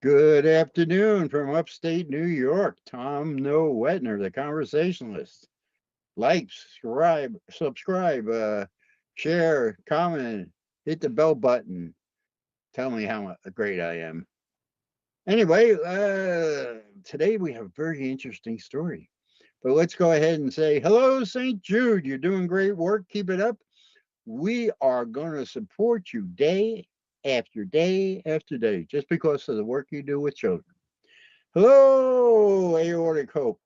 Good afternoon from upstate New York. Tom Noah Wetner, the conversationalist. Like, subscribe, share, comment, hit the bell button. Tell me how great I am. Anyway, today we have a very interesting story. But let's go ahead and say hello, St. Jude. You're doing great work. Keep it up. We are going to support you day after day after day just because of the work you do with children. Hello, Aortic Hope.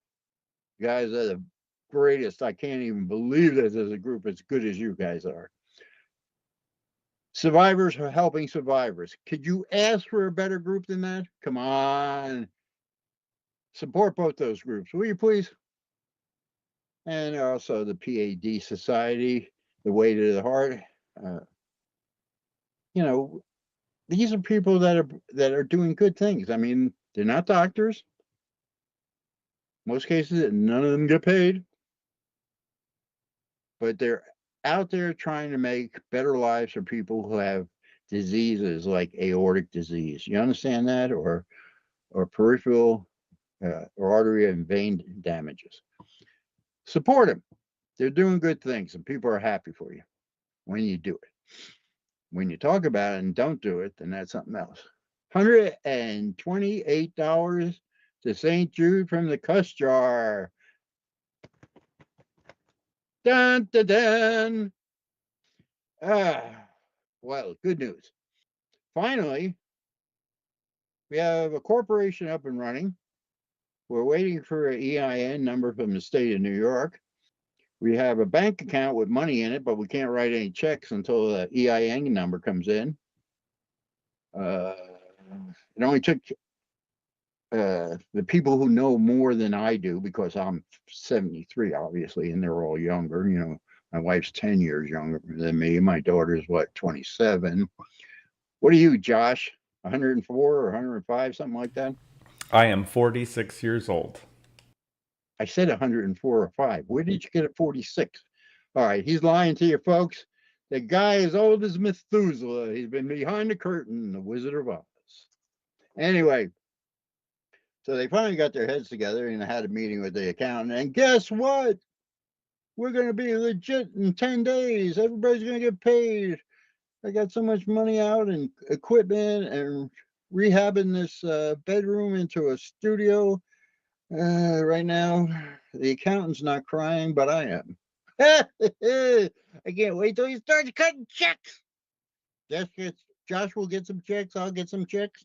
You guys are the greatest. I can't even believe that there's a group as good as you guys are. Survivors are helping survivors. Could you ask for a better group than that? Come on. Support both those groups, will you please? And also the PAD Society, the Way to the Heart. Uh, you know, these are people that are doing good things. I mean, they're not doctors. Most cases, none of them get paid, but they're out there trying to make better lives for people who have diseases like aortic disease. You understand that, or peripheral or artery and vein damages. Support them. They're doing good things, and people are happy for you when you do it. When you talk about it and don't do it, then that's something else. $128 to St. Jude from the Cuss Jar. Dun dun dun. Ah, well, good news. Finally, we have a corporation up and running. We're waiting for an EIN number from the state of New York. We have a bank account with money in it, but we can't write any checks until the EIN number comes in. Uh, it only took the people who know more than I do, because I'm 73, obviously, and they're all younger. My wife's 10 years younger than me. My daughter's what, 27. What are you, Josh? 104 or 105, something like that? I am 46 years old. I said 104 or 5. Where did you get a 46? All right, he's lying to you, folks. The guy is old as Methuselah. He's been behind the curtain, the Wizard of Oz. Anyway, so they finally got their heads together and had a meeting with the accountant. And guess what? We're going to be legit in 10 days. Everybody's going to get paid. I got so much money out and equipment and rehabbing this bedroom into a studio. Right now, the accountant's not crying, but I am. I can't wait till he starts cutting checks. Josh will get some checks. I'll get some checks.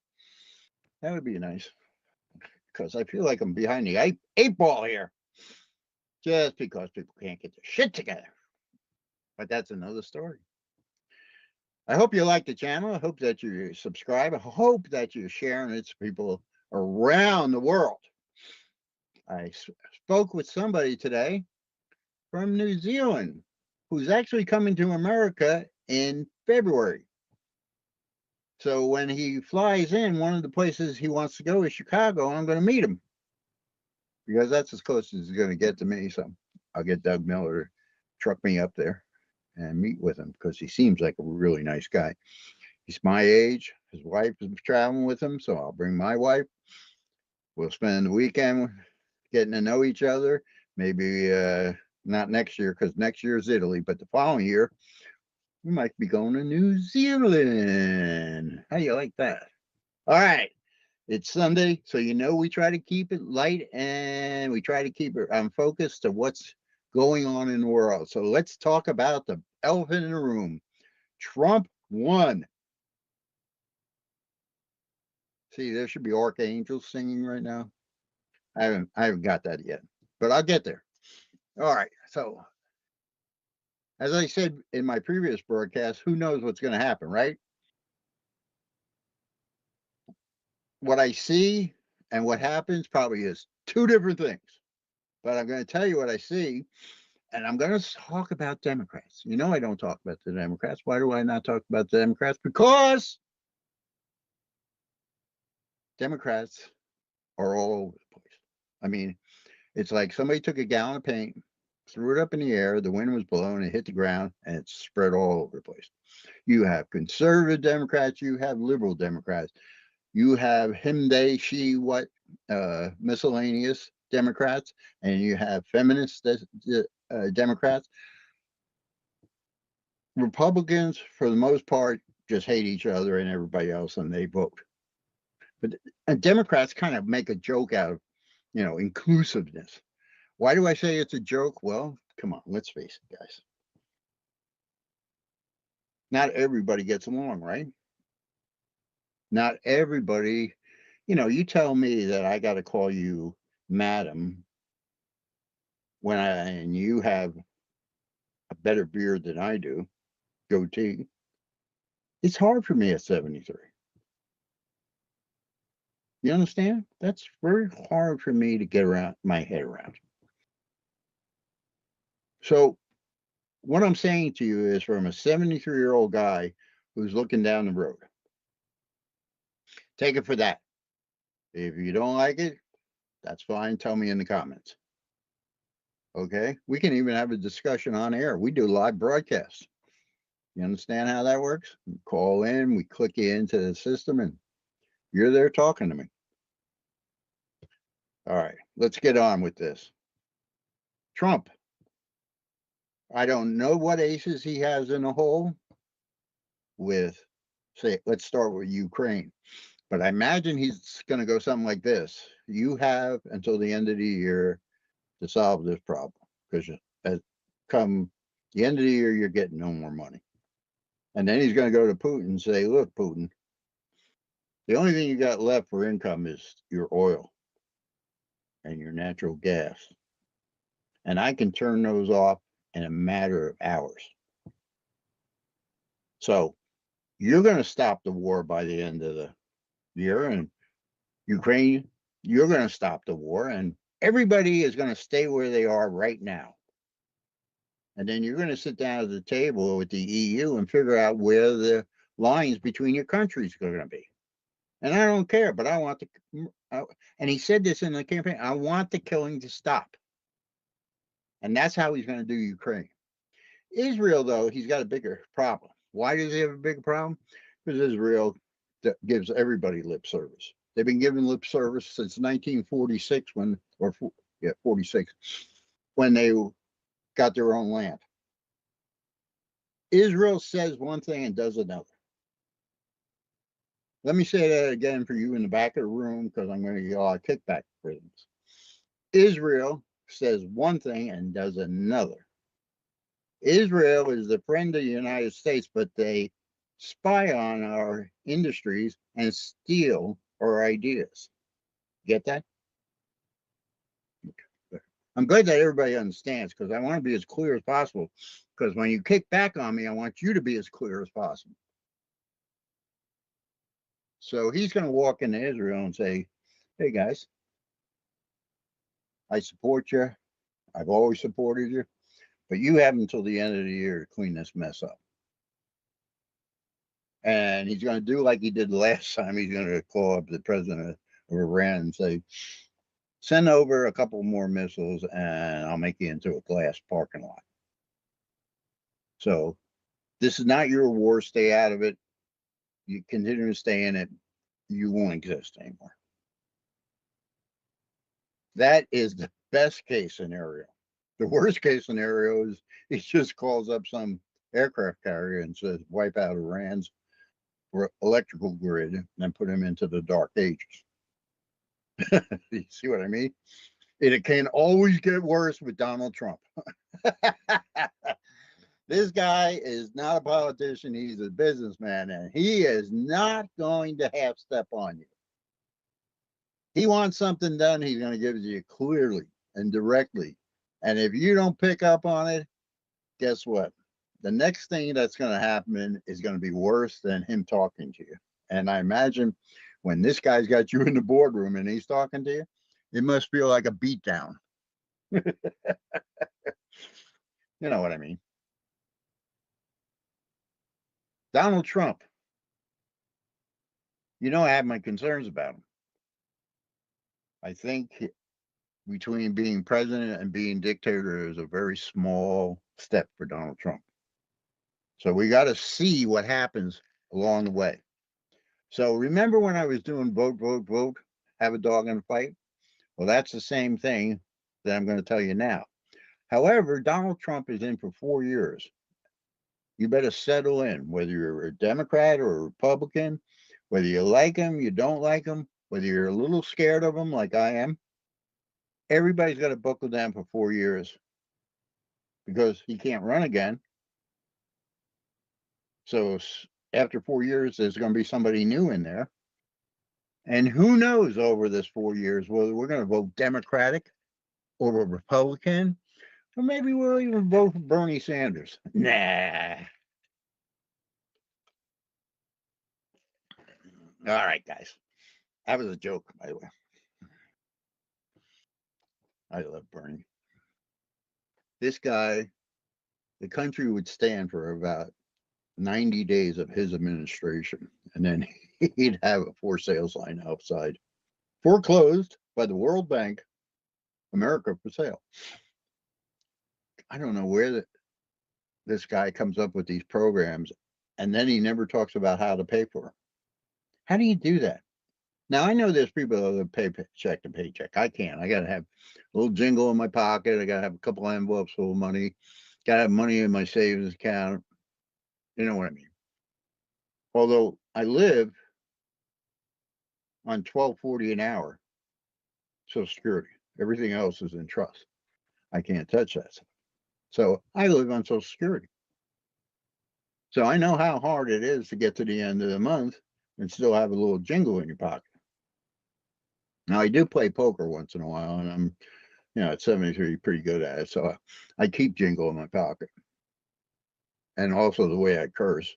That would be nice, because I feel like I'm behind the eight ball here, just because people can't get their shit together. But that's another story. I hope you like the channel. I hope that you subscribe. I hope that you're sharing it to people around the world. I spoke with somebody today from New Zealand who's actually coming to America in February. So when he flies in, one of the places he wants to go is Chicago. I'm going to meet him because that's as close as he's going to get to me. So I'll get Doug Miller to truck me up there and meet with him, because he seems like a really nice guy. He's my age. His wife is traveling with him, so I'll bring my wife. We'll spend the weekend getting to know each other. Maybe not next year, because next year is Italy, but the following year we might be going to New Zealand. How you like that? All right. It's Sunday, so we try to keep it light and we try to keep it on focus to what's going on in the world. So let's talk about the elephant in the room. Trump won. See, there should be archangels singing right now. I haven't got that yet, but I'll get there. All right. So as I said in my previous broadcast, who knows what's going to happen, right? What I see and what happens probably is two different things. But I'm going to tell you what I see, and I'm going to talk about Democrats. I don't talk about the Democrats. Why do I not talk about the Democrats? Because Democrats are all over the place. I mean, it's like somebody took a gallon of paint, threw it up in the air, the wind was blowing, it hit the ground, and it's spread all over the place. You have conservative Democrats, you have liberal Democrats, You have him, they, she, what, miscellaneous Democrats, and you have feminist Democrats. Republicans, for the most part, just hate each other and everybody else, and they vote. But Democrats kind of make a joke out of, inclusiveness. Why do I say it's a joke? Well, come on, let's face it, guys. Not everybody gets along, right? Not everybody, you tell me that I got to call you madam and you have a better beard than I do, goatee. It's hard for me at 73. You understand? That's very hard for me to get my head around. So what I'm saying to you is from a 73-year-old guy who's looking down the road. Take it for that. If you don't like it, that's fine. Tell me in the comments. Okay? We can even have a discussion on air. We do live broadcasts. You understand how that works? You call in, we click you into the system, and you're there talking to me. All right, let's get on with this. Trump. I don't know what aces he has in the hole with, say, let's start with Ukraine. But I imagine he's going to go something like this. You have until the end of the year to solve this problem, because come the end of the year, you're getting no more money. And then he's going to go to Putin and say, look, Putin, the only thing you got left for income is your oil and your natural gas. And I can turn those off in a matter of hours. So you're going to stop the war by the end of the year, and Ukraine, you're going to stop the war, and everybody is going to stay where they are right now. And then you're going to sit down at the table with the EU and figure out where the lines between your countries are going to be. And I don't care, but I want and he said this in the campaign, I want the killing to stop. And that's how he's going to do Ukraine. Israel, though, he's got a bigger problem. Why does he have a bigger problem? Because Israel gives everybody lip service. They've been giving lip service since 1946 46, when they got their own land. Israel says one thing and does another. Let me say that again for you in the back of the room, because I'm going to get a kickback for this. Israel says one thing and does another. Israel is the friend of the United States, but they spy on our industries and steal our ideas. Get that? I'm glad that everybody understands, because I want to be as clear as possible. Because when you kick back on me, I want you to be as clear as possible. So he's going to walk into Israel and say, hey guys, I support you. I've always supported you, but you have until the end of the year to clean this mess up. And he's going to do like he did the last time. He's going to call up the president of Iran and say, send over a couple more missiles and I'll make you into a glass parking lot. So this is not your war. Stay out of it. You continue to stay in it, you won't exist anymore. That is the best case scenario. The worst case scenario is he just calls up some aircraft carrier and says, wipe out Iran's electrical grid and put him into the dark ages. You see what I mean? It can always get worse with Donald Trump. This guy is not a politician. He's a businessman, and he is not going to half step on you. He wants something done, he's going to give it to you clearly and directly. And if you don't pick up on it, guess what? The next thing that's going to happen is going to be worse than him talking to you. And I imagine when this guy's got you in the boardroom and he's talking to you, it must feel like a beatdown. You know what I mean? Donald Trump. I have my concerns about him. I think between being president and being dictator is a very small step for Donald Trump. So we got to see what happens along the way. So remember when I was doing vote, vote, vote, have a dog in the fight? Well, that's the same thing that I'm going to tell you now. However, Donald Trump is in for 4 years. You better settle in, whether you're a Democrat or a Republican, whether you like him, you don't like him, whether you're a little scared of him like I am. Everybody's got to buckle down for 4 years because he can't run again. So after 4 years, there's going to be somebody new in there. And who knows over this 4 years whether we're going to vote Democratic or a Republican, or maybe we'll even vote for Bernie Sanders. Nah. All right, guys. That was a joke, by the way. I love Bernie. This guy, the country would stand for about 90 days of his administration, and then he'd have a for sale sign outside. Foreclosed by the World Bank, America for sale. I don't know where this guy comes up with these programs, and then he never talks about how to pay for them. How do you do that? Now, I know there's people that pay check to paycheck. I can't. I got to have a little jingle in my pocket. I got to have a couple envelopes full of money. Got to have money in my savings account. You know what I mean? Although I live on $12.40 an hour, Social Security. Everything else is in trust. I can't touch that. So I live on Social Security. So I know how hard it is to get to the end of the month and still have a little jingle in your pocket. Now, I do play poker once in a while, and I'm, at 73, pretty good at it. So I keep jingle in my pocket. And also the way I curse,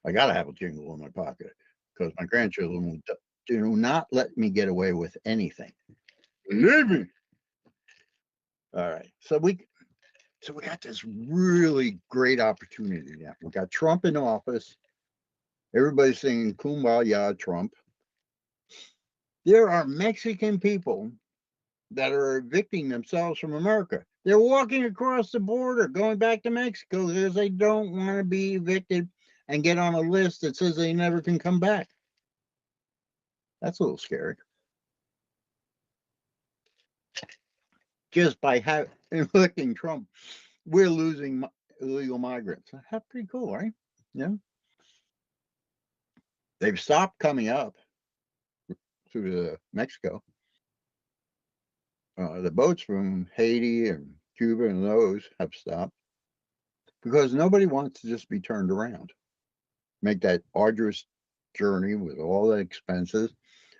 I got to have a jingle in my pocket because my grandchildren do not let me get away with anything. Believe me. All right. So we got this really great opportunity now. We got Trump in office. Everybody's singing Kumbaya Trump. There are Mexican people that are evicting themselves from America. They're walking across the border, going back to Mexico because they don't want to be evicted and get on a list that says they never can come back. That's a little scary. Just by electing Trump, we're losing illegal migrants. That's pretty cool, right? Yeah. They've stopped coming up through Mexico. The boats from Haiti and Cuba and those have stopped because nobody wants to just be turned around, make that arduous journey with all the expenses,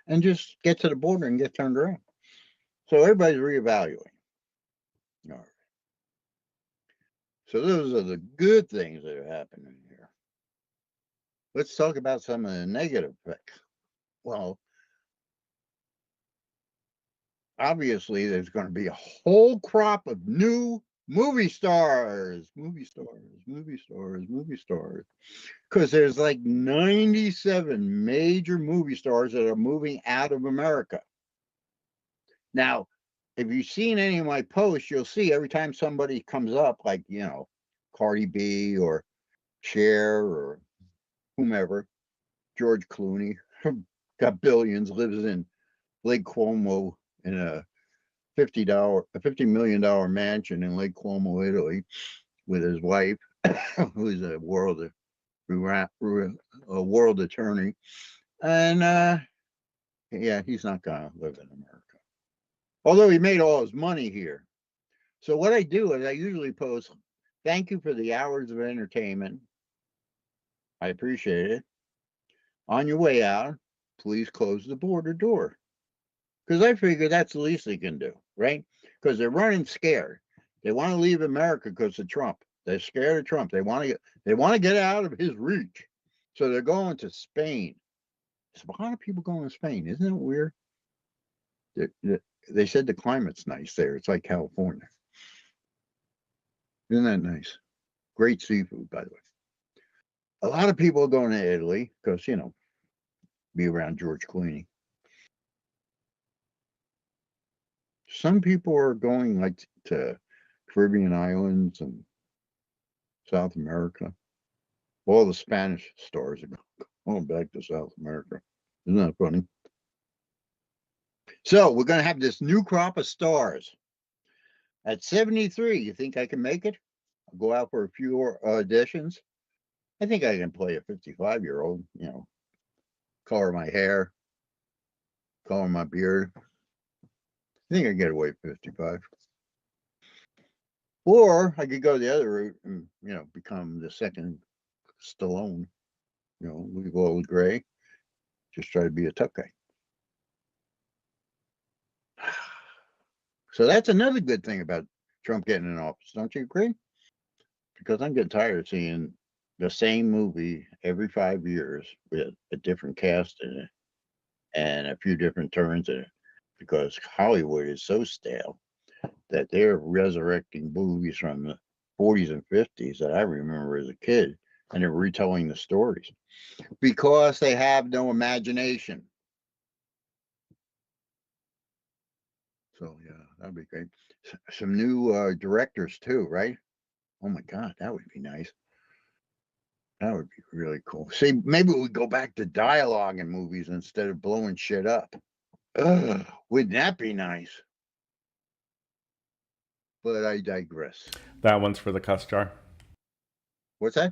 and just get to the border and get turned around. So everybody's reevaluating. All right. So those are the good things that are happening here. Let's talk about some of the negative effects. Well, obviously, there's going to be a whole crop of new movie stars, because there's like 97 major movie stars that are moving out of America. Now, if you've seen any of my posts, you'll see every time somebody comes up, like, Cardi B or Cher or whomever, George Clooney, got billions, lives in Lake Como in a $50 million mansion in Lake Como, Italy, with his wife, who's a world attorney, and yeah, he's not gonna live in America. Although he made all his money here. So what I do is I usually post, "Thank you for the hours of entertainment. I appreciate it. On your way out, please close the border door." Because I figure that's the least they can do, right? Because they're running scared. They want to leave America because of Trump. They're scared of Trump. They want to get out of his reach. So they're going to Spain. There's a lot of people going to Spain. Isn't it weird? They said the climate's nice there. It's like California. Isn't that nice? Great seafood, by the way. A lot of people are going to Italy because, be around George Clooney. Some people are going like to Caribbean islands and South America. All the Spanish stars are going back to South America. Isn't that funny? So we're going to have this new crop of stars. At 73, you think I can make it? I'll go out for a few auditions. I think I can play a 55-year-old, color my hair, color my beard. I think I can get away with 55. Or I could go the other route and, become the second Stallone, leave all the gray, just try to be a tough guy. So that's another good thing about Trump getting in office, don't you agree? Because I'm getting tired of seeing the same movie every 5 years with a different cast in it and a few different turns in it, because Hollywood is so stale that they're resurrecting movies from the 40s and 50s that I remember as a kid, and they're retelling the stories because they have no imagination. So yeah, that'd be great. Some new directors too, right? Oh my God, that would be nice. That would be really cool. See, maybe we go back to dialogue in movies instead of blowing shit up. Ugh, wouldn't that be nice? But I digress. That one's for the cuss jar. What's that?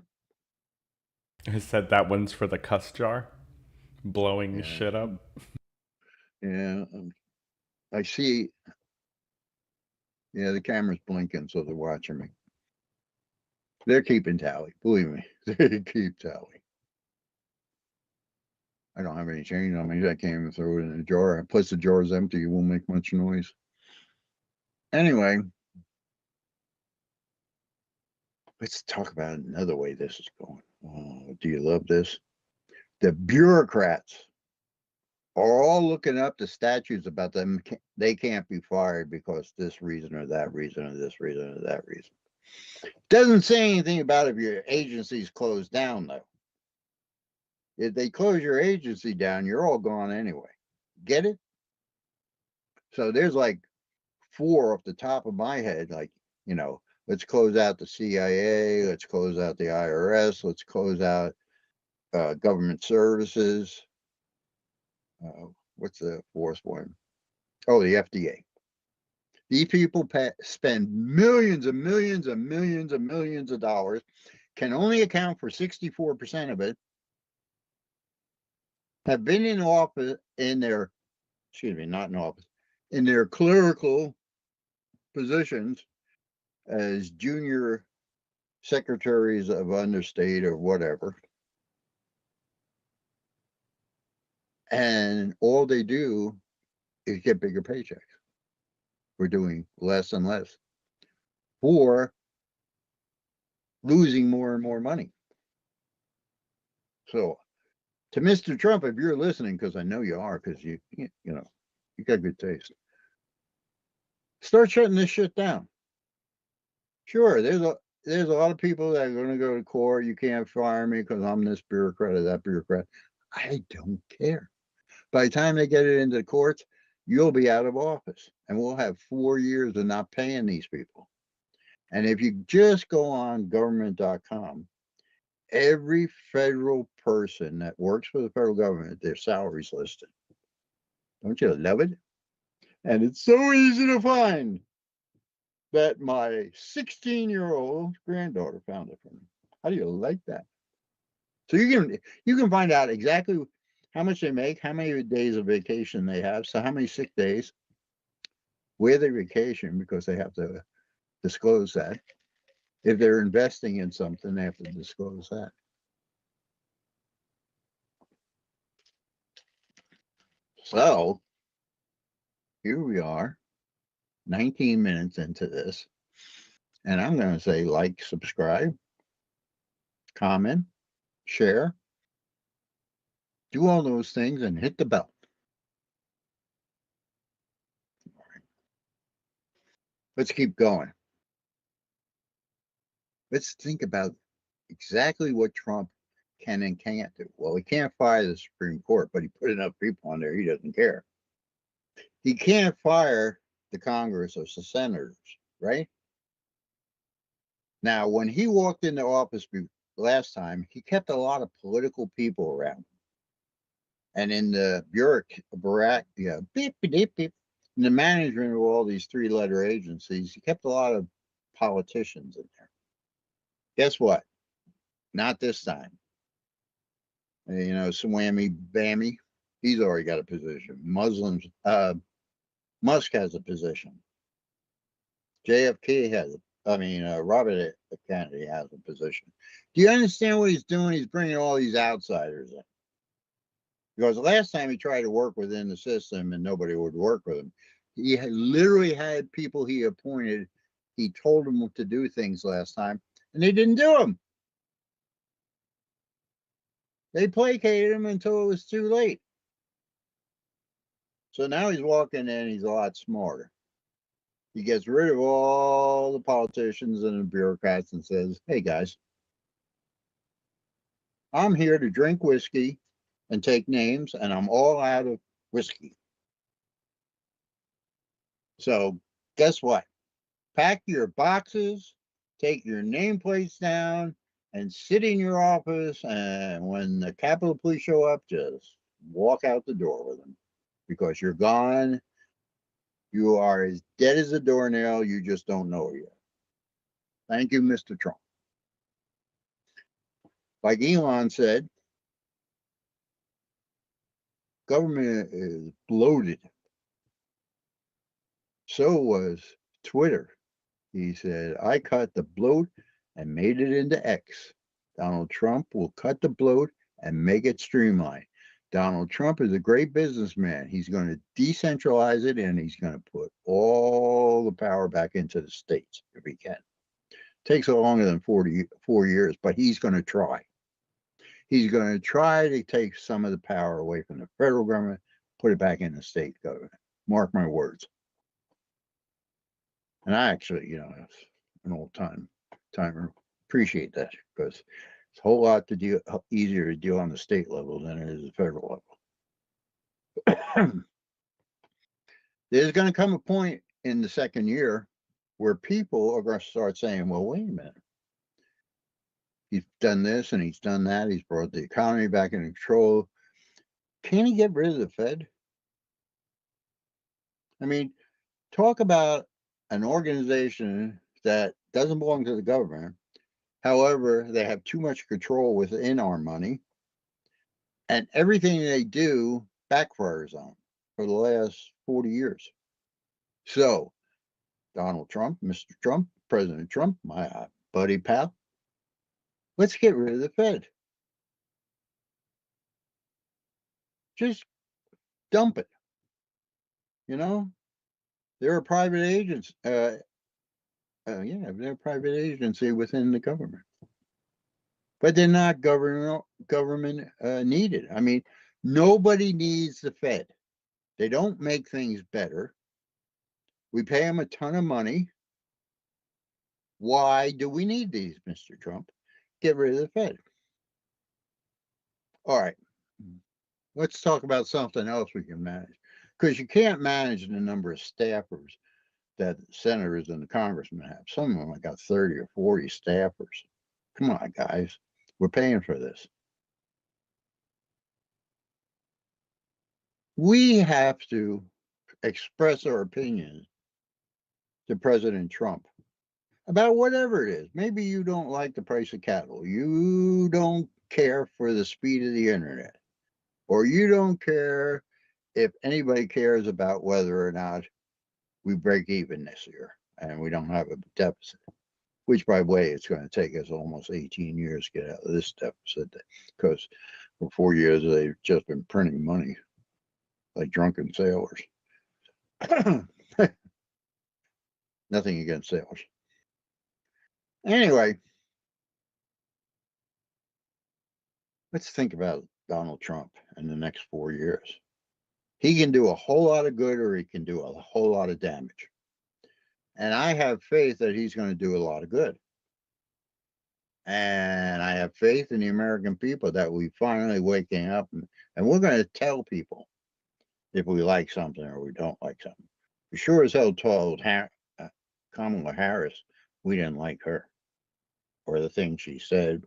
I said that one's for the cuss jar. Blowing Yeah. shit up. Yeah, I see. Yeah, the camera's blinking, so they're watching me. They're keeping tally. Believe me, they keep tally. I don't have any change on me. I can't even throw it in a jar. Plus, the jar's empty. It won't make much noise. Anyway, let's talk about another way this is going. Oh, do you love this? The bureaucrats are all looking up the statutes about them. They can't be fired because this reason or that reason or this reason or that reason. Doesn't say anything about if your agency's closed down, though. If they close your agency down, you're all gone anyway. Get it? So there's like 4 off the top of my head, like, let's close out the CIA, let's close out the IRS, let's close out government services. What's the 4th one? Oh, the FDA. These people spend millions and millions and millions and millions of dollars, can only account for 64% of it, have been in office not in office, in their clerical positions as junior secretaries of understate or whatever. And all they do is get bigger paychecks. We're doing less and less for losing more and more money. So to Mr. Trump, if you're listening, because I know you are, because you got good taste, start shutting this shit down. Sure, there's a lot of people that are going to go to court. You can't fire me because I'm this bureaucrat or that bureaucrat. I don't care. By the time they get it into the courts, you'll be out of office, and we'll have 4 years of not paying these people. And if you just go on government.com, every federal person that works for the federal government, their salary's listed. Don't you love it? And it's so easy to find that my 16-year-old granddaughter found it for me. How do you like that? So you can find out exactly how much they make, how many days of vacation they have, so how many sick days, where they vacation, because they have to disclose that. If they're investing in something, they have to disclose that. So here we are, 19 minutes into this, and I'm going to say like, subscribe, comment, share, do all those things, and hit the bell. Let's keep going. Let's think about exactly what Trump can and can't do. Well, he can't fire the Supreme Court, but he put enough people on there, he doesn't care. He can't fire the Congress or the senators, right? Now, when he walked into office last time, he kept a lot of political people around. And in the beep, beep, beep, in the management of all these three-letter agencies, he kept a lot of politicians in there. Guess what? Not this time. You know, Swammy Bammy, he's already got a position. Musk has a position. JFK has Robert Kennedy has a position. Do you understand what he's doing? He's bringing all these outsiders in. Because the last time he tried to work within the system and nobody would work with him, he literally had people he appointed. He told them to do things last time, and they didn't do them. They placated him until it was too late. So now he's walking in, he's a lot smarter. He gets rid of all the politicians and the bureaucrats and says, hey guys, I'm here to drink whiskey and take names, and I'm all out of whiskey. So guess what? Pack your boxes, take your nameplates down, and sit in your office. And when the Capitol Police show up, just walk out the door with them, because you're gone. You are as dead as a doornail. You just don't know it yet. Thank you, Mr. Trump. Like Elon said, government is bloated. So was Twitter. He said, I cut the bloat and made it into X. Donald Trump will cut the bloat and make it streamlined. Donald Trump is a great businessman. He's going to decentralize it, and he's going to put all the power back into the states if he can. Takes longer than 44 years, but he's going to try. He's going to try to take some of the power away from the federal government, put it back in the state government. Mark my words. And I actually, you know, as an old timer, appreciate that, because it's a whole lot easier to deal on the state level than it is the federal level. There's going to come a point in the second year where people are going to start saying, well, wait a minute. He's done this and he's done that. He's brought the economy back in control. Can he get rid of the Fed? I mean, talk about an organization that doesn't belong to the government. However, they have too much control within our money, and everything they do backfires on for the last 40 years. So, Donald Trump, Mr. Trump, President Trump, my buddy pal, let's get rid of the Fed. Just dump it. You know, they're a private agency. They're a private agency within the government, but they're not government needed. I mean, nobody needs the Fed. They don't make things better. We pay them a ton of money. Why do we need these, Mr. Trump? Get rid of the Fed. All right. Let's talk about something else we can manage, because you can't manage the number of staffers that senators and the congressmen have. Some of them have got 30 or 40 staffers. Come on, guys. We're paying for this. We have to express our opinions to President Trump about whatever it is. Maybe you don't like the price of cattle. You don't care for the speed of the internet. Or you don't care if anybody cares about whether or not we break even this year and we don't have a deficit. Which, by the way, it's going to take us almost 18 years to get out of this deficit, because for 4 years they've just been printing money like drunken sailors. Nothing against sailors. Anyway, let's think about Donald Trump in the next 4 years. He can do a whole lot of good, or he can do a whole lot of damage. And I have faith that he's going to do a lot of good. And I have faith in the American people that we finally waking up, and we're going to tell people if we like something or we don't like something. We sure as hell told Kamala Harris we didn't like her, or the things she said,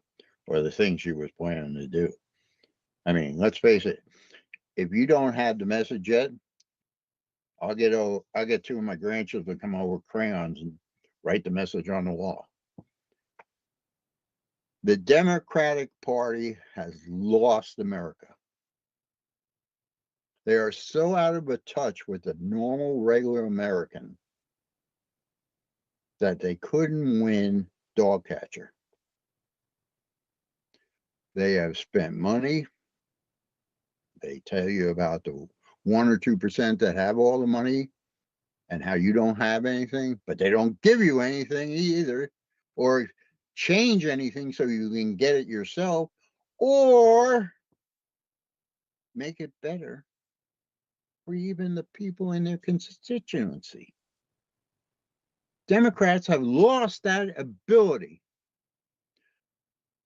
or the things she was planning to do. I mean, let's face it, if you don't have the message yet, I'll get two of my grandchildren to come over with crayons and write the message on the wall. The Democratic Party has lost America. They are so out of touch with the normal, regular American that they couldn't win dog catcher. They have spent money. They tell you about the 1 or 2% that have all the money and how you don't have anything, but they don't give you anything either, or change anything so you can get it yourself, or make it better for even the people in their constituency. Democrats have lost that ability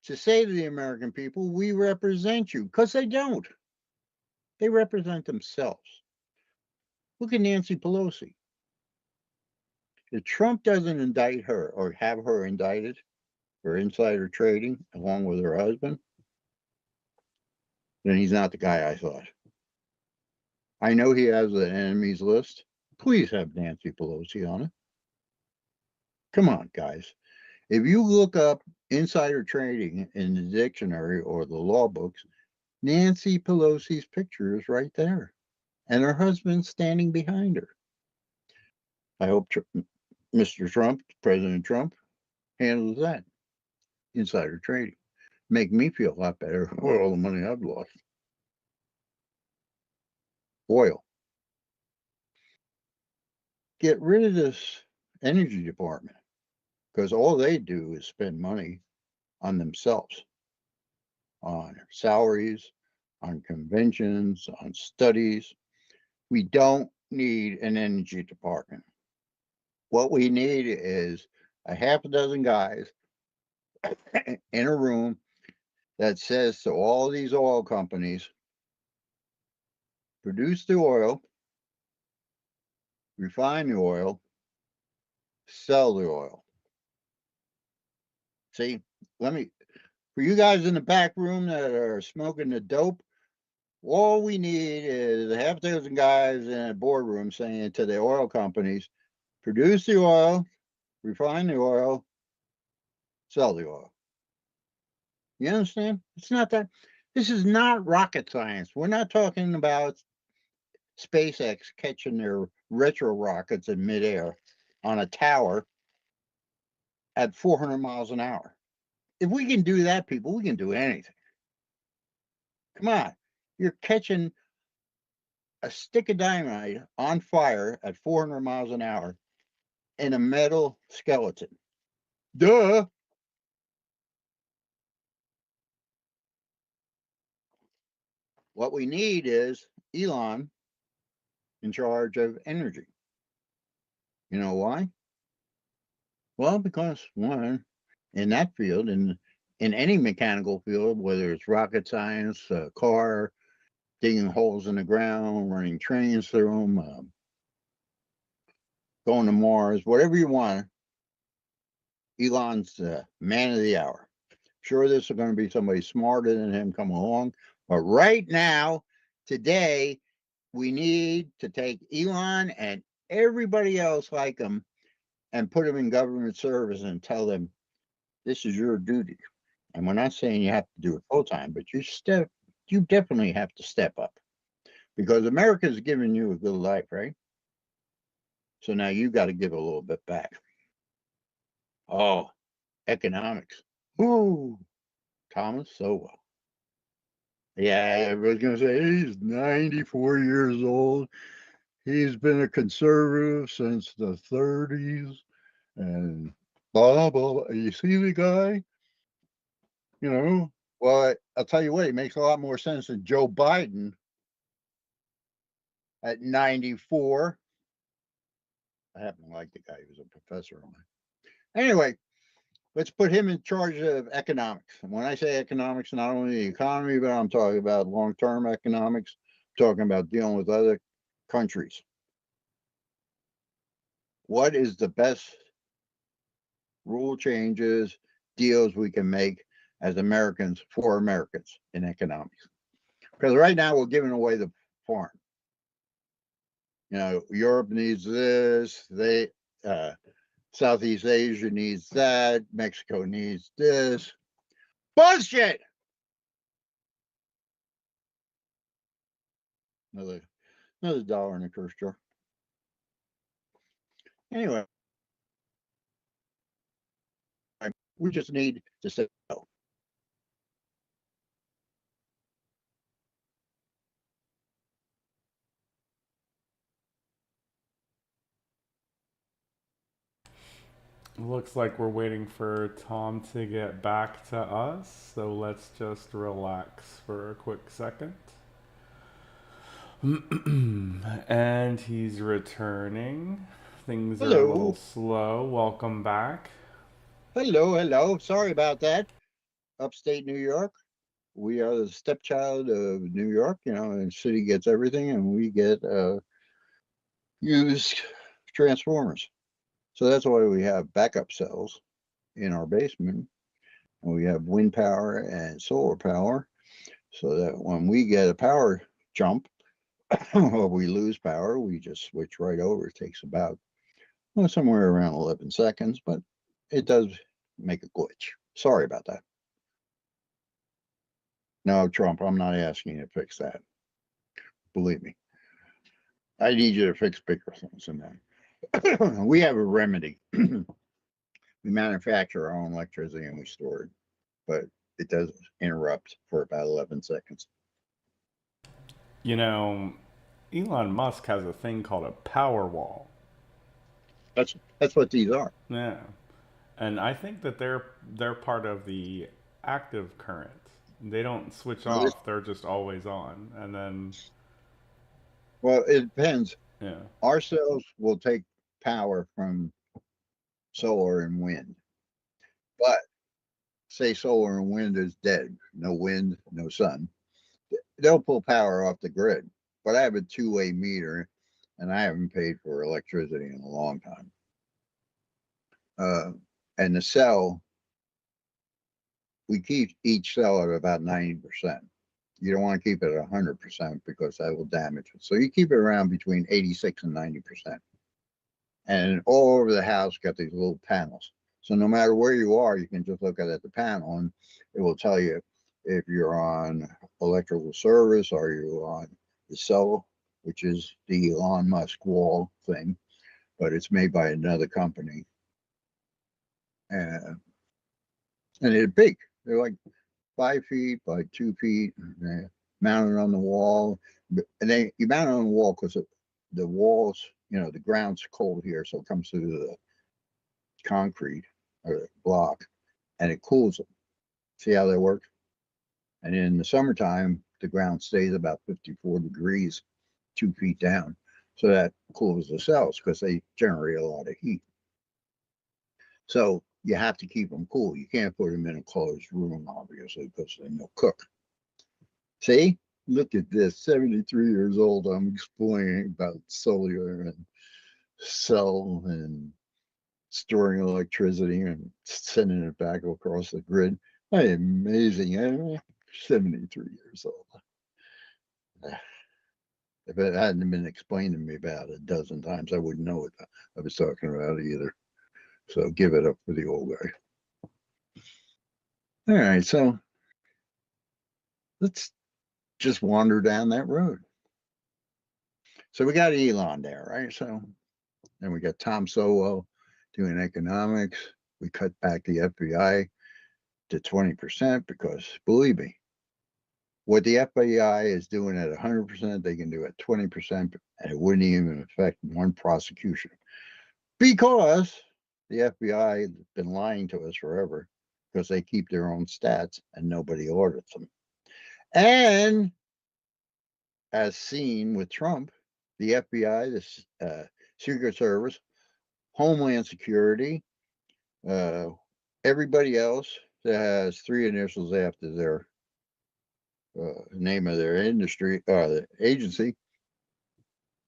to say to the American people, we represent you, because they don't. They represent themselves. Look at Nancy Pelosi. If Trump doesn't indict her or have her indicted for insider trading along with her husband, then he's not the guy I thought. I know he has an enemies list. Please have Nancy Pelosi on it. Come on, guys. If you look up insider trading in the dictionary or the law books, Nancy Pelosi's picture is right there, and her husband standing behind her. I hope Mr. Trump, President Trump, handles that insider trading. Make me feel a lot better for all the money I've lost. Oil. Get rid of this energy department, because all they do is spend money on themselves, on salaries, on conventions, on studies. We don't need an energy department. What we need is a half a dozen guys in a room that says to all these oil companies, produce the oil, refine the oil, sell the oil. See, for you guys in the back room that are smoking the dope, all we need is a half dozen guys in a boardroom saying to the oil companies, produce the oil, refine the oil, sell the oil. You understand? It's not that. This is not rocket science. We're not talking about SpaceX catching their retro rockets in midair on a tower at 400 miles an hour. If we can do that, people, we can do anything. Come on. You're catching a stick of dynamite on fire at 400 miles an hour in a metal skeleton. Duh. What we need is Elon in charge of energy. You know why? Well, because one, in that field, in any mechanical field, whether it's rocket science, car, digging holes in the ground, running trains through them, going to Mars, whatever you want, Elon's the man of the hour. Sure, this is going to be somebody smarter than him come along, but right now, today, we need to take Elon and everybody else like him and put them in government service and tell them this is your duty. And we're not saying you have to do it full time, but you definitely have to step up, because America's giving you a good life, right? So now you got to give a little bit back. Oh, economics. Ooh, Thomas Sowell. Yeah, I was going to say he's 94 years old. He's been a conservative since the 30s and blah, blah, blah. You see the guy? You know, well, I'll tell you what, he makes a lot more sense than Joe Biden at 94. I happen to like the guy. He was a professor of mine. Anyway, let's put him in charge of economics. And when I say economics, not only the economy, but I'm talking about long-term economics, I'm talking about dealing with other countries. What is the best rule changes, deals we can make as Americans for Americans in economics? Because right now we're giving away the farm. Europe needs this. Southeast Asia needs that. Mexico needs this. Bullshit. Another dollar in the curse jar. Anyway, we just need to say no. Looks like we're waiting for Tom to get back to us, so let's just relax for a quick second. And he's returning. Things are a Hello. little slow. Welcome back. Hello. Sorry about that. Upstate New York. We are the stepchild of New York, and the city gets everything, and we get used transformers. So that's why we have backup cells in our basement. And we have wind power and solar power, so that when we get a power jump or we lose power, we just switch right over. It takes about somewhere around 11 seconds, but it does make a glitch. Sorry about that. No, Trump, I'm not asking you to fix that. Believe me. I need you to fix bigger things than that. We have a remedy. We manufacture our own electricity and we store it, but it does interrupt for about 11 seconds. Elon Musk has a thing called a power wall. That's what these are. Yeah. And I think that they're part of the active current. They don't switch off, they're just always on. And then well, it depends. Yeah. Our cells will take power from solar and wind. But say solar and wind is dead, no wind, no sun, they'll pull power off the grid. But I have a two-way meter and I haven't paid for electricity in a long time. And the cell, we keep each cell at about 90%. You don't want to keep it at 100% because that will damage it. So you keep it around between 86 and 90%. And all over the house, got these little panels. So no matter where you are, you can just look at the panel and it will tell you if you're on electrical service or you're on the cell, which is the Elon Musk wall thing, but it's made by another company. And they're big. They're like 5 feet by 2 feet, mounted on the wall. And you mount it on the wall because the walls, the ground's cold here, so it comes through the concrete or the block, and it cools them. See how that works? And in the summertime, the ground stays about 54 degrees, 2 feet down. So that cools the cells because they generate a lot of heat. So you have to keep them cool. You can't put them in a closed room, obviously, because then they'll cook. See, look at this. 73 years old. I'm explaining about solar and cell and storing electricity and sending it back across the grid. Amazing. 73 years old. If it hadn't been explained to me about a dozen times, I wouldn't know what I was talking about either. So give it up for the old guy. All right, so let's just wander down that road. So we got Elon there, right? So then we got Tom Sowell doing economics. We cut back the FBI to 20% because, believe me, what the FBI is doing at 100%, they can do at 20%, and it wouldn't even affect one prosecution. Because the FBI has been lying to us forever because they keep their own stats and nobody audits them. And as seen with Trump, the FBI, the Secret Service, Homeland Security, everybody else that has 3 initials after their name of their industry, the agency,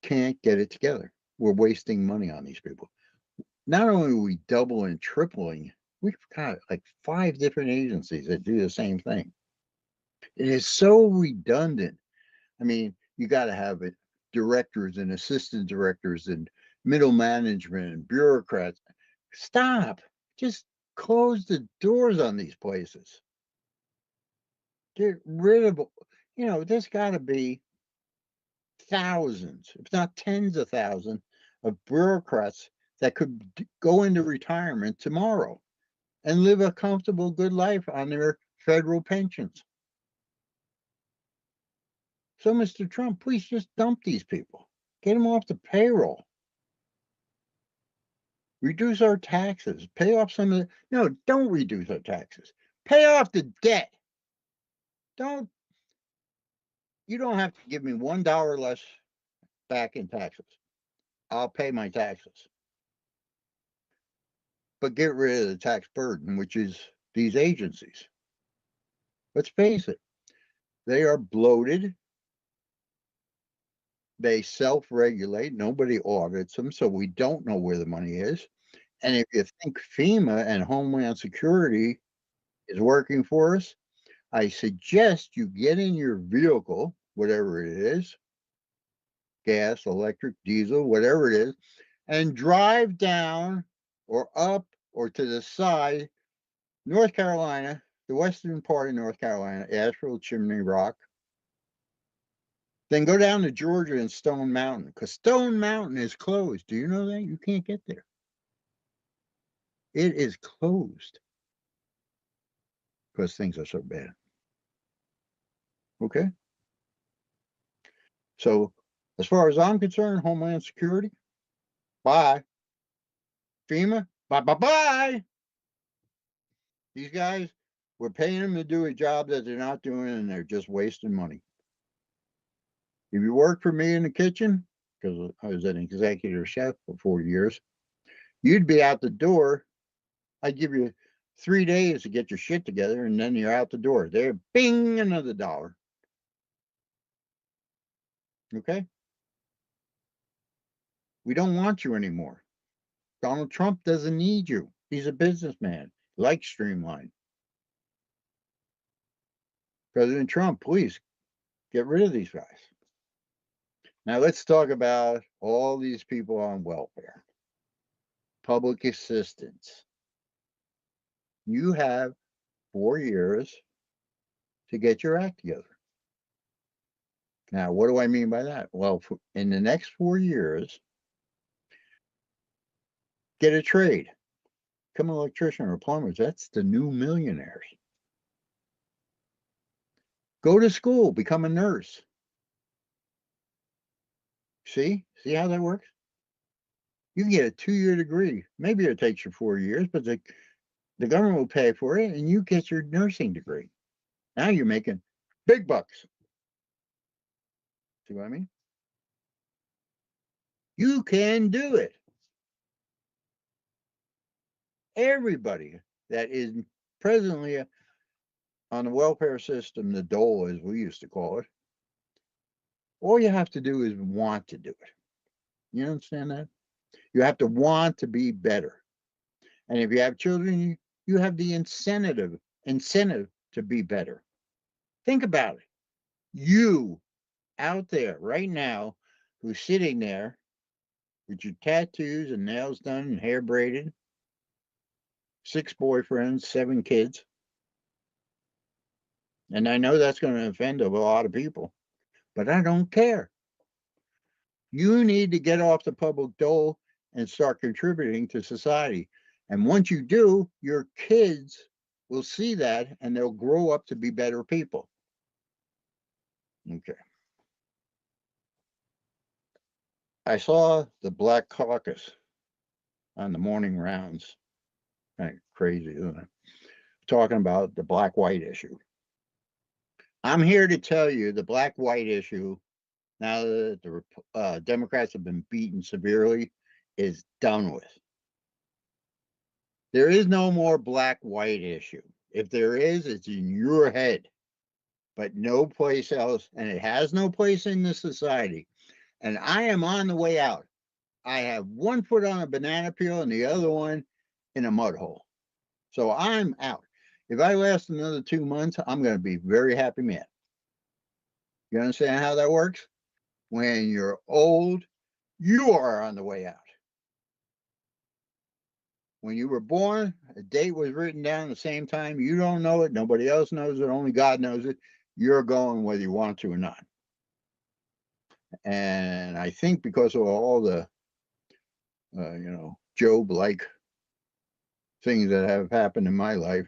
can't get it together. We're wasting money on these people. Not only are we doubling and tripling, we've got like 5 different agencies that do the same thing. It is so redundant. I mean, You got to have it, directors and assistant directors and middle management and bureaucrats. Stop. Just close the doors on these places. Get rid of, there's got to be thousands, if not tens of thousands, of bureaucrats that could go into retirement tomorrow and live a comfortable, good life on their federal pensions. So, Mr. Trump, please just dump these people. Get them off the payroll. Reduce our taxes. Pay off some of the. No, don't reduce our taxes. Pay off the debt. You don't have to give me $1 less back in taxes. I'll pay my taxes. But get rid of the tax burden, which is these agencies. Let's face it, they are bloated. They self-regulate. Nobody audits them, so we don't know where the money is. And if you think FEMA and Homeland Security is working for us, I suggest you get in your vehicle, whatever it is, gas, electric, diesel, whatever it is, and drive down or up or to the side, North Carolina, the western part of North Carolina, Asheville, Chimney Rock. Then go down to Georgia and Stone Mountain, because Stone Mountain is closed. Do you know that? You can't get there. It is closed because things are so bad. Okay? So, as far as I'm concerned, Homeland Security, bye. FEMA, bye. These guys, we're paying them to do a job that they're not doing, and they're just wasting money. If you work for me in the kitchen, because I was an executive chef for 4 years, you'd be out the door. I'd give you 3 days to get your shit together, and then you're out the door. There, bing, another $1. Okay? We don't want you anymore. Donald Trump doesn't need you. He's a businessman, like Streamline. President Trump, please get rid of these guys. Now let's talk about all these people on welfare. Public assistance. You have 4 years to get your act together. Now, what do I mean by that? Well, in the next 4 years, get a trade. Become an electrician or plumber. That's the new millionaires. Go to school, become a nurse. See how that works? You can get a 2-year degree. Maybe it takes you 4 years, but the government will pay for it, and you get your nursing degree. Now you're making big bucks. See what I mean? You can do it. Everybody that is presently on the welfare system, the dole as we used to call it, all you have to do is want to do it. You understand that? You have to want to be better. And if you have children, you have the incentive to be better. Think about it. You out there right now who's sitting there with your tattoos and nails done and hair braided, 6 boyfriends, 7 kids. And I know that's going to offend a lot of people, but I don't care. You need to get off the public dole and start contributing to society. And once you do, your kids will see that and they'll grow up to be better people. Okay. I saw the Black Caucus on the morning rounds. Kind of crazy, isn't it? Talking about the black-white issue. I'm here to tell you the black-white issue, now that the Democrats have been beaten severely, is done with. There is no more black-white issue. If there is, it's in your head, but no place else, and it has no place in the society. And I am on the way out. I have one foot on a banana peel and the other one in a mud hole. So I'm out. If I last another 2 months, I'm going to be a very happy man. You understand how that works? When you're old, you are on the way out. When you were born, a date was written down the same time. You don't know it. Nobody else knows it. Only God knows it. You're going whether you want to or not. And I think because of all the, Job-like things that have happened in my life,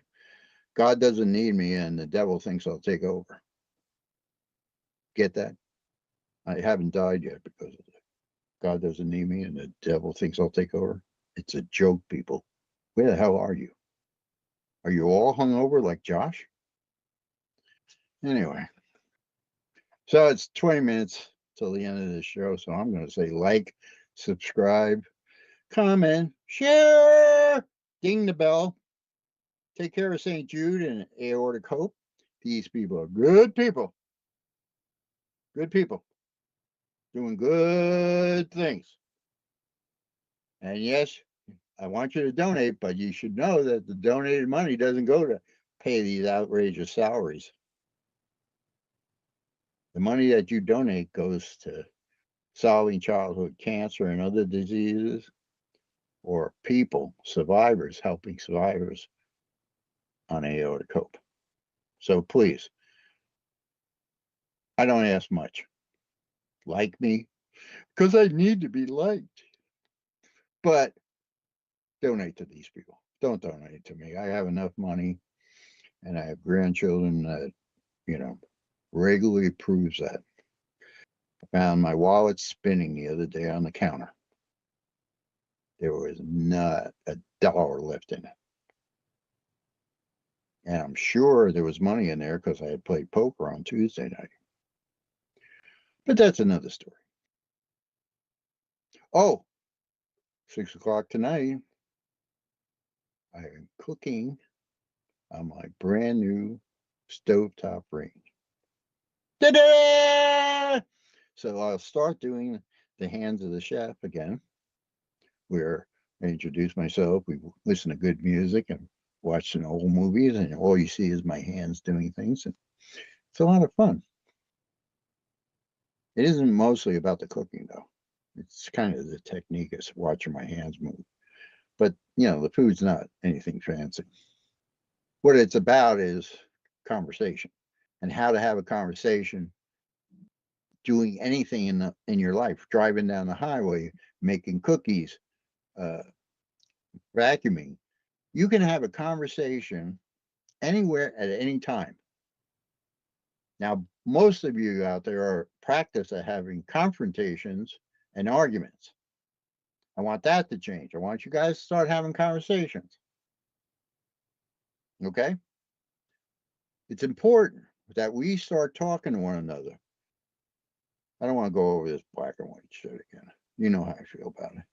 God doesn't need me and the devil thinks I'll take over. Get that? I haven't died yet because of it. God doesn't need me and the devil thinks I'll take over. It's a joke, people. Where the hell are you? Are you all hungover like Josh? Anyway, so it's 20 minutes till the end of the show. So I'm going to say like, subscribe, comment, share, ding the bell. Take care of St. Jude and Aortic Hope. These people are good people. Good people. Doing good things. And yes, I want you to donate, but you should know that the donated money doesn't go to pay these outrageous salaries. The money that you donate goes to solving childhood cancer and other diseases, or people, survivors, helping survivors on Aortic Hope. So please, I don't ask much. Like me, because I need to be liked. But donate to these people. Don't donate to me. I have enough money and I have grandchildren that, regularly proves that. I found my wallet spinning the other day on the counter. There was not a dollar left in it. And I'm sure there was money in there because I had played poker on Tuesday night. But that's another story. Oh, 6 o'clock tonight, I am cooking on my brand new stovetop range. Ta-da! So I'll start doing the hands of the chef again, where I introduce myself, we listen to good music and watch some old movies, and all you see is my hands doing things. And it's a lot of fun. It isn't mostly about the cooking, though. It's kind of the technique of watching my hands move. But, the food's not anything fancy. What it's about is conversation and how to have a conversation doing anything in your life, driving down the highway, making cookies, vacuuming. You can have a conversation anywhere at any time. Now, most of you out there are practiced at having confrontations and arguments. I want that to change. I want you guys to start having conversations. Okay? It's important that we start talking to one another. I don't want to go over this black and white shit again. You know how I feel about it.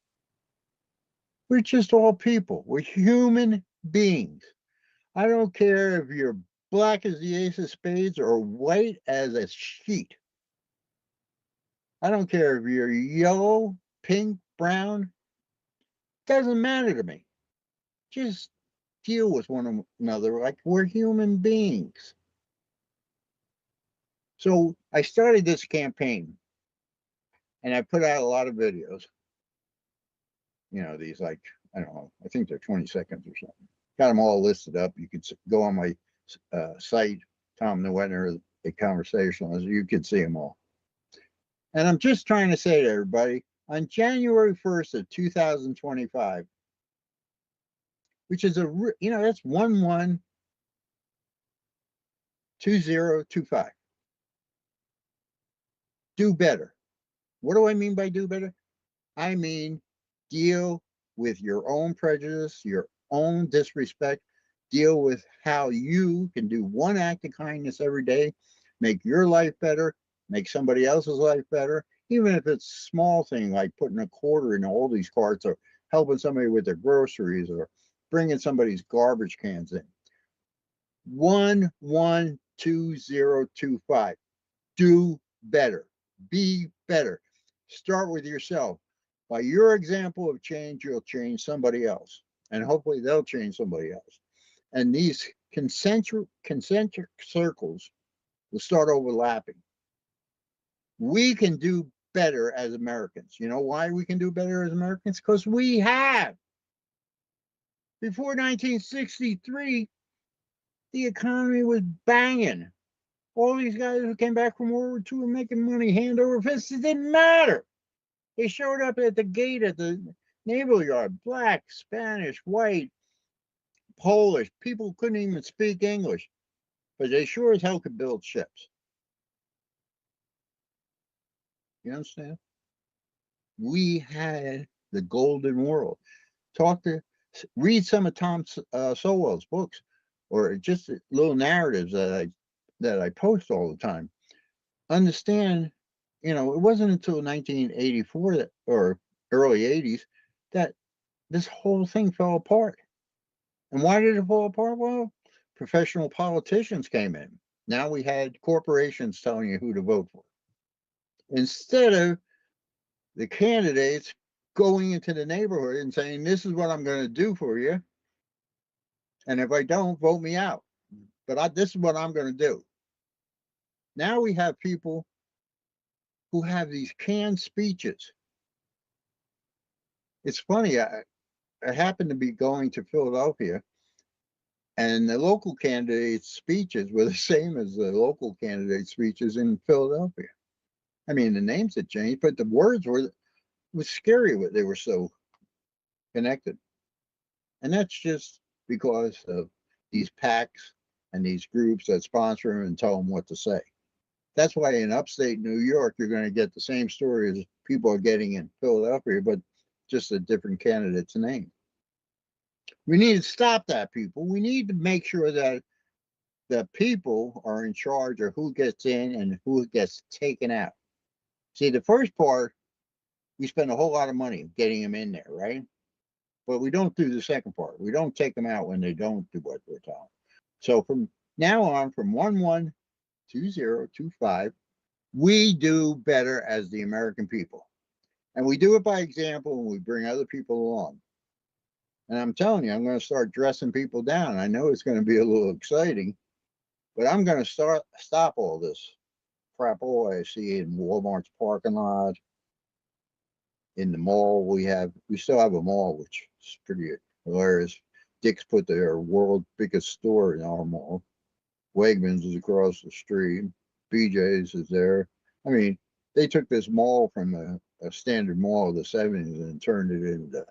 We're just all people. We're human beings. I don't care if you're black as the ace of spades or white as a sheet. I don't care if you're yellow, pink, brown. Doesn't matter to me. Just deal with one another like we're human beings. So I started this campaign and I put out a lot of videos. These I don't know, I think they're 20 seconds or something. Got them all listed up. You could go on my site, Tom Neuwentner, a conversationalist. You could see them all. And I'm just trying to say to everybody, on January 1st of 2025, which is that's 112025. Do better. What do I mean by do better? I mean, deal with your own prejudice, your own disrespect, deal with how you can do one act of kindness every day, make your life better, make somebody else's life better, even if it's a small thing like putting a quarter in all these carts or helping somebody with their groceries or bringing somebody's garbage cans in. 112025. Do better. Be better. Start with yourself. By your example of change, you'll change somebody else. And hopefully they'll change somebody else. And these concentric circles will start overlapping. We can do better as Americans. You know why we can do better as Americans? Because we have. Before 1963, the economy was banging. All these guys who came back from World War II were making money hand over fist. It didn't matter. They showed up at the gate at the naval yard, black, Spanish, white, Polish. People couldn't even speak English, but they sure as hell could build ships. You understand? We had the golden world. Read some of Tom Sowell's books, or just little narratives that I post all the time. Understand, it wasn't until 1984 that, or early 80s, that this whole thing fell apart. And why did it fall apart? Well, professional politicians came in. Now we had corporations telling you who to vote for, instead of the candidates going into the neighborhood and saying, this is what I'm going to do for you. And if I don't, vote me out. But this is what I'm going to do. Now we have people who have these canned speeches. It's funny. I happened to be going to Philadelphia, and the local candidates' speeches were the same as the local candidates' speeches in Philadelphia. I mean, the names had changed, but the words was scary. They were so connected. And that's just because of these PACs and these groups that sponsor them and tell them what to say. That's why in upstate New York, you're going to get the same story as people are getting in Philadelphia, but just a different candidate's name. We need to stop that, people. We need to make sure that the people are in charge of who gets in and who gets taken out. See, the first part, we spend a whole lot of money getting them in there, right? But we don't do the second part. We don't take them out when they don't do what we're telling. So from now on, from 112025, we do better as the American people. And we do it by example, and we bring other people along. And I'm telling you, I'm going to start dressing people down. I know it's going to be a little exciting, but I'm going to stop all this crap all I see in Walmart's parking lot. In the mall, we still have a mall, which is pretty hilarious. Dick's put their world's biggest store in our mall. Wegmans is across the street. BJ's is there. I mean, they took this mall from a standard mall of the 70s and turned it into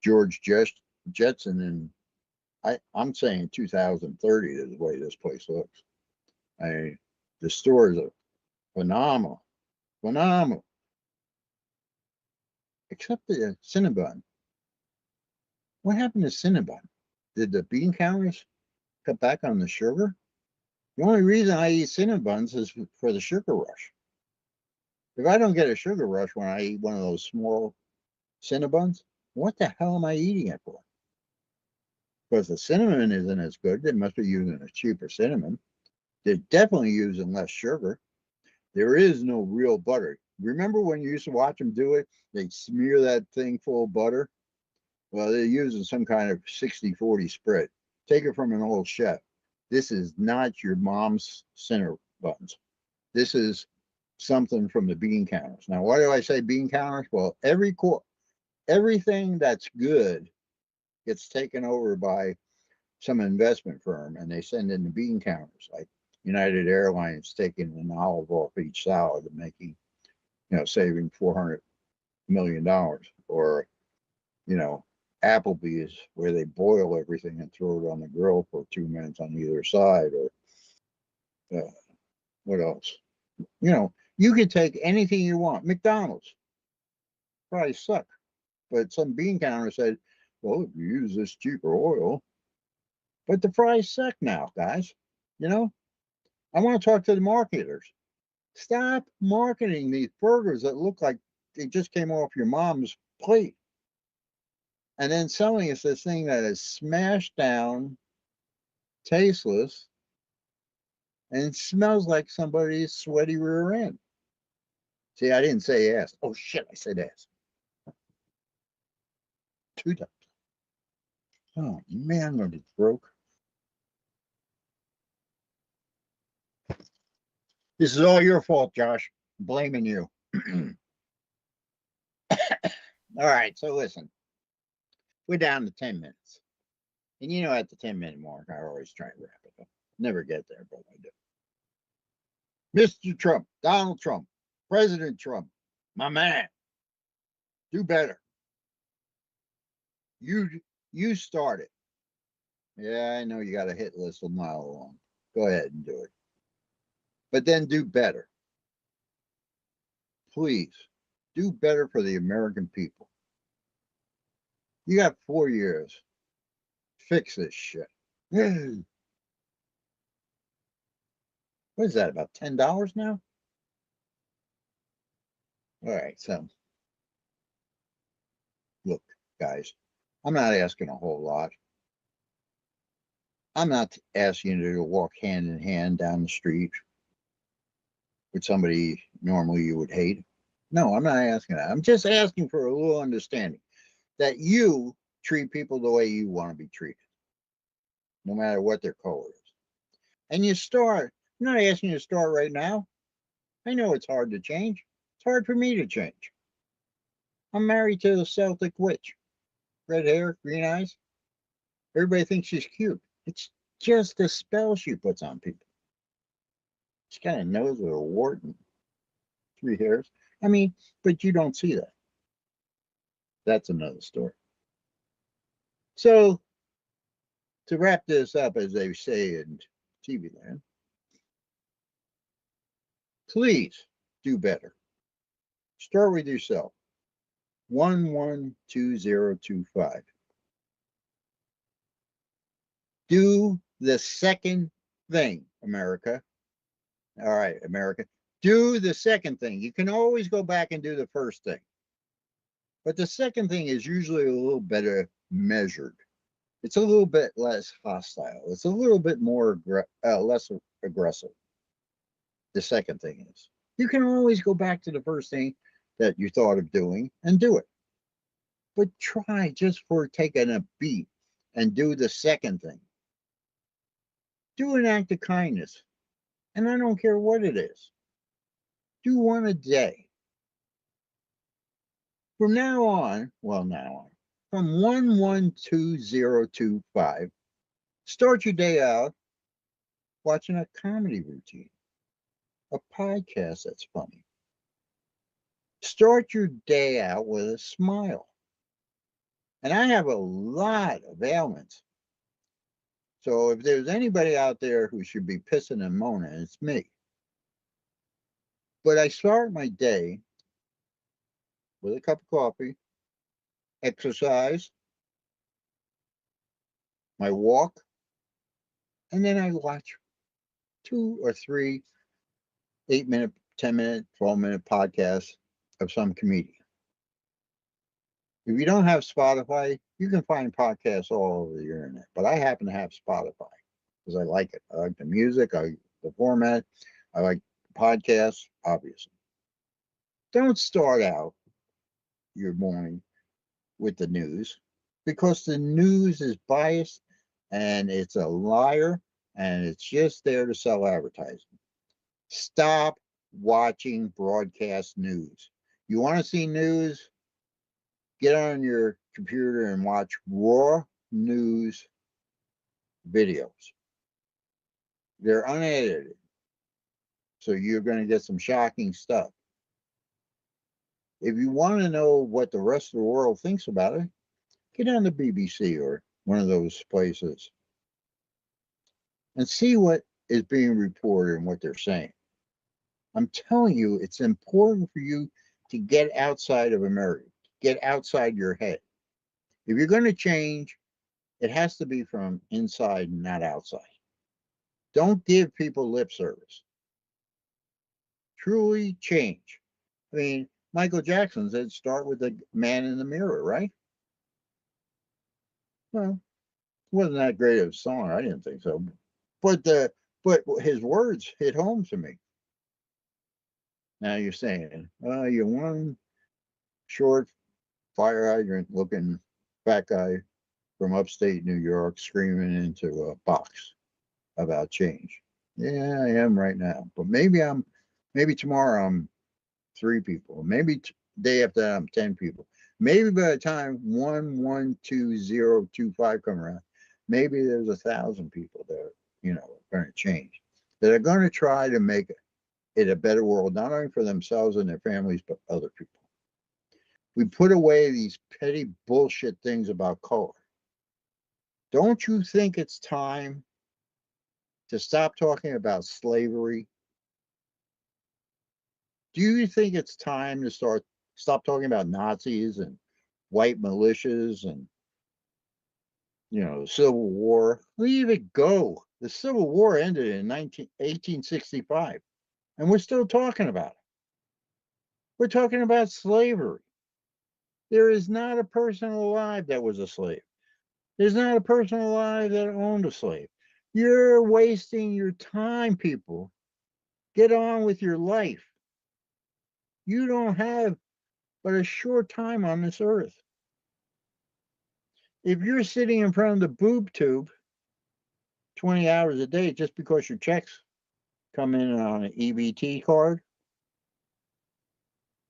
George Jetson. And I'm saying 2030 is the way this place looks. I mean, the stores are phenomenal. Phenomenal. Except the Cinnabon. What happened to Cinnabon? Did the bean counters cut back on the sugar? The only reason I eat Cinnabons is for the sugar rush. If I don't get a sugar rush when I eat one of those small Cinnabons, what the hell am I eating it for? Because the cinnamon isn't as good. They must be using a cheaper cinnamon. They're definitely using less sugar. There is no real butter. Remember when you used to watch them do it? They'd smear that thing full of butter. Well, they're using some kind of 60-40 spread. Take it from an old chef. This is not your mom's Cinnabons. This is something from the bean counters. Now, why do I say bean counters? Well, everything that's good gets taken over by some investment firm, and they send in the bean counters, like United Airlines taking an olive off each salad and making, saving $400 million, or, Applebee's, where they boil everything and throw it on the grill for 2 minutes on either side, or what else? You can take anything you want. McDonald's probably suck, but some bean counter said, well, if you use this cheaper oil, but the fries suck now, guys. I want to talk to the marketers. Stop marketing these burgers that look like they just came off your mom's plate, and then selling us this thing that is smashed down, tasteless, and smells like somebody's sweaty rear end. See, I didn't say ass. Oh shit, I said ass. 2 times. Oh man, I'm gonna be broke. This is all your fault, Josh. I'm blaming you. All right, so listen, we're down to 10 minutes. And you know, at the 10-minute mark, I always try and wrap it up. Never get there, but I do. Mr. Trump, Donald Trump, President Trump, my man, do better. You started. Yeah, I know you got a hit list a mile long. Go ahead and do it. But then do better. Please, do better for the American people. You got 4 years. Fix this shit. What is that, about $10 now? All right, so look, guys, I'm not asking a whole lot. I'm not asking you to walk hand in hand down the street with somebody normally you would hate. No, I'm not asking that. I'm just asking for a little understanding that you treat people the way you want to be treated, no matter what their color is. And you start, I'm not asking you to start right now. I know it's hard to change. It's hard for me to change. I'm married to a Celtic witch. Red hair, green eyes. Everybody thinks she's cute. It's just the spell she puts on people. She got a nose with a wart and 3 hairs. I mean, but you don't see that. That's another story. So, to wrap this up, as they say in TV land, please do better. Start with yourself. 112025. Do the second thing, America. All right, America. Do the second thing. You can always go back and do the first thing. But the second thing is usually a little better measured. It's a little bit less hostile. It's a little bit more less aggressive. The second thing is you can always go back to the first thing that you thought of doing and do it. But try just for taking a beat and do the second thing. Do an act of kindness. And I don't care what it is. Do one a day. From now on, from 112025, start your day out watching a comedy routine, a podcast that's funny. Start your day out with a smile. And I have a lot of ailments. So if there's anybody out there who should be pissing and moaning, it's me. But I start my day with a cup of coffee, exercise, my walk, and then I watch 2 or 3 8-minute, 10-minute, 12-minute podcasts of some comedian. If you don't have Spotify, you can find podcasts all over the internet. But I happen to have Spotify because I like it. I like the music, I like the format, I like podcasts, obviously. Don't start out your morning with the news because the news is biased and it's a liar and it's just there to sell advertising. Stop watching broadcast news. You want to see news? Get on your computer and watch raw news videos. They're unedited. So you're going to get some shocking stuff. If you want to know what the rest of the world thinks about it, get on the BBC or one of those places and see what is being reported and what they're saying. I'm telling you, it's important for you to get outside of America, get outside your head. If you're going to change, it has to be from inside, not outside. Don't give people lip service. Truly change. I mean, Michael Jackson said, start with the man in the mirror, right? Well, it wasn't that great of a song. I didn't think so. But his words hit home to me. Now you're saying, you're one short fire hydrant looking fat guy from upstate New York screaming into a box about change. Yeah, I am right now. But maybe tomorrow I'm 3 people. Maybe day after that, I'm 10 people. Maybe by the time 1,12025 come around, maybe there's 1,000 people that are, going to change. That are going to try to make it a better world, not only for themselves and their families, but other people. We put away these petty bullshit things about color. Don't you think it's time to stop talking about slavery? Do you think it's time to stop talking about Nazis and white militias and the Civil War? Leave it go. The Civil War ended in 1865, and we're still talking about it. We're talking about slavery. There is not a person alive that was a slave. There's not a person alive that owned a slave. You're wasting your time, people. Get on with your life. You don't have but a short time on this earth. If you're sitting in front of the boob tube 20 hours a day just because your checks come in on an EBT card,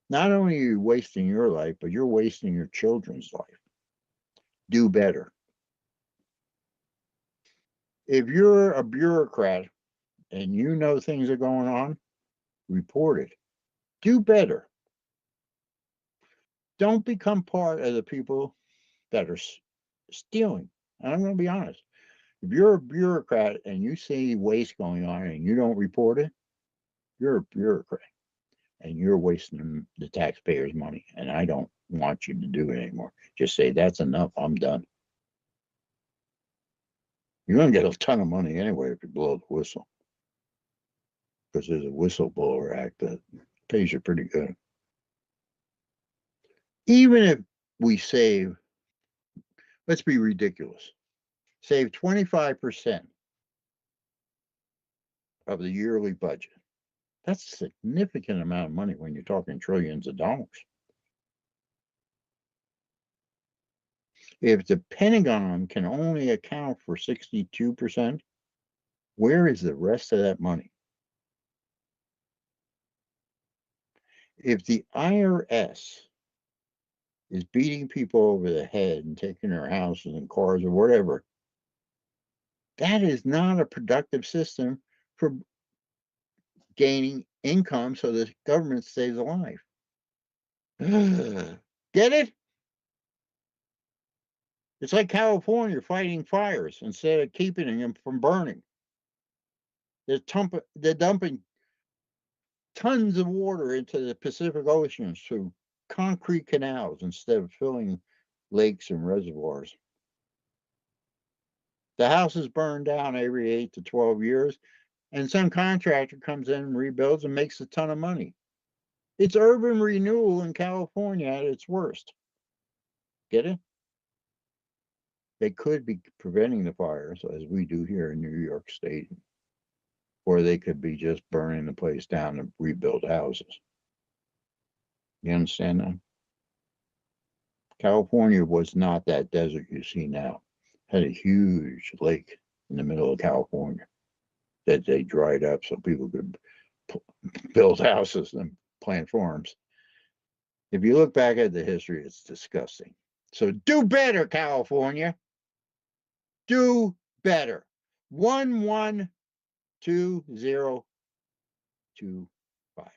not only are you wasting your life, but you're wasting your children's life. Do better. If you're a bureaucrat and you know things are going on, report it. Do better. Don't become part of the people that are stealing. And I'm going to be honest. If you're a bureaucrat and you see waste going on and you don't report it, you're a bureaucrat and you're wasting the taxpayers' money. And I don't want you to do it anymore. Just say, that's enough. I'm done. You're going to get a ton of money anyway if you blow the whistle. Because there's a whistleblower act that pays you pretty good. Even if we save, let's be ridiculous, save 25% of the yearly budget. That's a significant amount of money when you're talking trillions of dollars. If the Pentagon can only account for 62%, where is the rest of that money? If the IRS is beating people over the head and taking their houses and cars or whatever, that is not a productive system for gaining income so the government stays alive. Get it? It's like California fighting fires instead of keeping them from burning. They're dumping tons of water into the Pacific Ocean through concrete canals instead of filling lakes and reservoirs. The house is burned down every 8 to 12 years, and some contractor comes in and rebuilds and makes a ton of money. It's urban renewal in California at its worst. Get it? They could be preventing the fires, as we do here in New York State, or they could be just burning the place down and rebuild houses. You understand that? California was not that desert you see now. It had a huge lake in the middle of California that they dried up so people could build houses and plant farms. If you look back at the history, it's disgusting. So do better, California. Do better. 112025.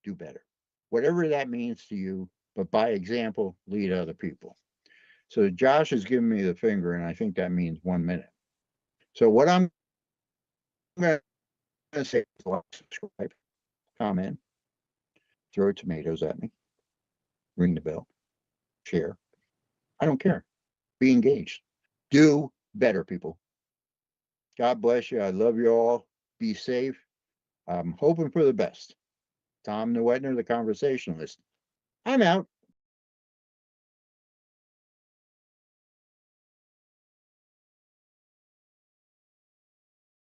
Do better. Whatever that means to you, but by example, lead other people. So Josh has given me the finger, and I think that means 1 minute. So what I'm going to say is like, subscribe, comment, throw tomatoes at me, ring the bell, share. I don't care. Be engaged. Do better, people. God bless you. I love you all. Be safe. I'm hoping for the best. Tom Newetner, the conversationalist. I'm out.